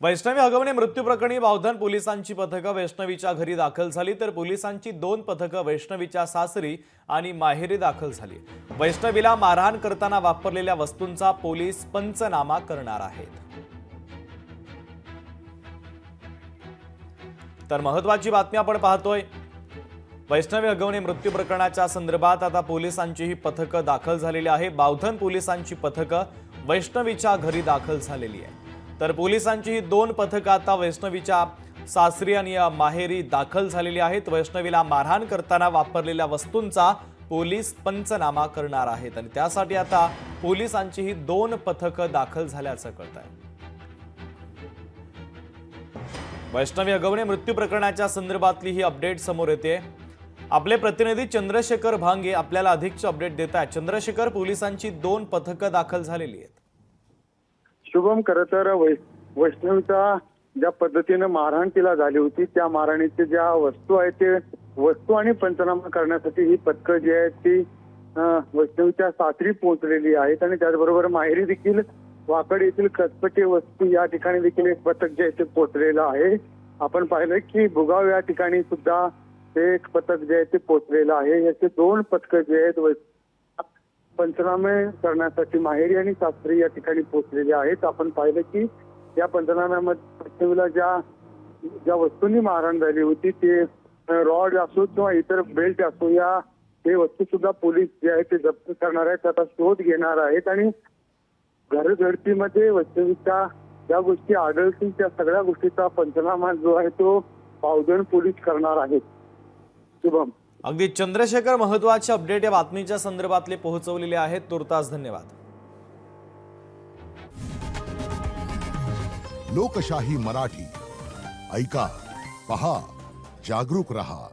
वैष्णवी हगवणे मृत्यू प्रकरणी बावधन पोलिसांची पथकं वैष्णवीच्या घरी दाखल झाली, तर पोलिसांची 2 पथकं वैष्णवीच्या सासरी आणि माहेरी दाखल झाली। वैष्णवीला मारहाण करताना वापरलेल्या वस्तूंचा पोलीस पंचनामा करणार आहेत। तर महत्त्वाची बातमी आपण पाहतोय। वैष्णवी हगवणे मृत्यू प्रकरणाच्या संदर्भात आता पोलिसांची ही पथकं दाखल झालेली आहे। बावधन पोलिसांची पथकं वैष्णवीच्या घरी दाखल झालेली आहे। तर पोलिसांची ही 2 पथकं आता वैष्णवीच्या सासरी आणि माहेरी दाखल झालेली आहेत। वैष्णवीला मारहाण करताना वापरलेल्या वस्तूंचा पोलीस पंचनामा करणार आहेत आणि त्यासाठी आता पोलिसांची ही 2 पथकं दाखल झाल्याचं कळतंय। वैष्णवी हगवणे मृत्यू प्रकरणाच्या संदर्भातली ही अपडेट समोर येते। आपले प्रतिनिधी चंद्रशेखर भांगे आपल्याला अधिकची अपडेट देत आहेत। चंद्रशेखर, पोलिसांची 2 पथकं दाखल झालेली आहेत। शुभम, खरं तर वैष्णवीचा ज्या पद्धतीने मारहाण तिला झाली होती त्या मारहाणीचे ज्या वस्तू आहेत ते वस्तू आणि पंचनामा करण्यासाठी ही पथकं जी आहेत ती वैष्णवीच्या सासरी पोहोचलेली आहेत आणि त्याचबरोबर माहेरी देखील वाकड येथील कसपटे वस्तू या ठिकाणी देखील एक पथक जे आहे ते पोहोचलेलं आहे। आपण पाहिलं की भुगाव या ठिकाणी सुद्धा एक पथक जे आहे ते पोहोचलेलं आहे। याचे 2 पथकं जे आहेत पंचनामे करण्यासाठी माहेरी आणि सासरी या ठिकाणी पोहोचलेले आहेत। आपण पाहिलं की या पंचनाम्यामध्ये वैष्णवीला ज्या वस्तूंनी मारहाण झाली होती ते रॉड असो किंवा इतर बेल्ट असो या हे वस्तू सुद्धा पोलीस जे आहे ते जप्त करणार आहेत, त्याचा शोध घेणार आहेत आणि घरझडतीमध्ये वैष्णवीच्या ज्या गोष्टी आढळतील त्या सगळ्या गोष्टीचा पंचनामा जो आहे तो बावधन पोलीस करणार आहेत। शुभम, अगदी चंद्रशेखर, महत्त्वाचे अपडेट या बातमीच्या संदर्भातले पोहोचवलेले आहेत। तुर्तास धन्यवाद। लोकशाही मराठी ऐका, पहा, जागरूक रहा।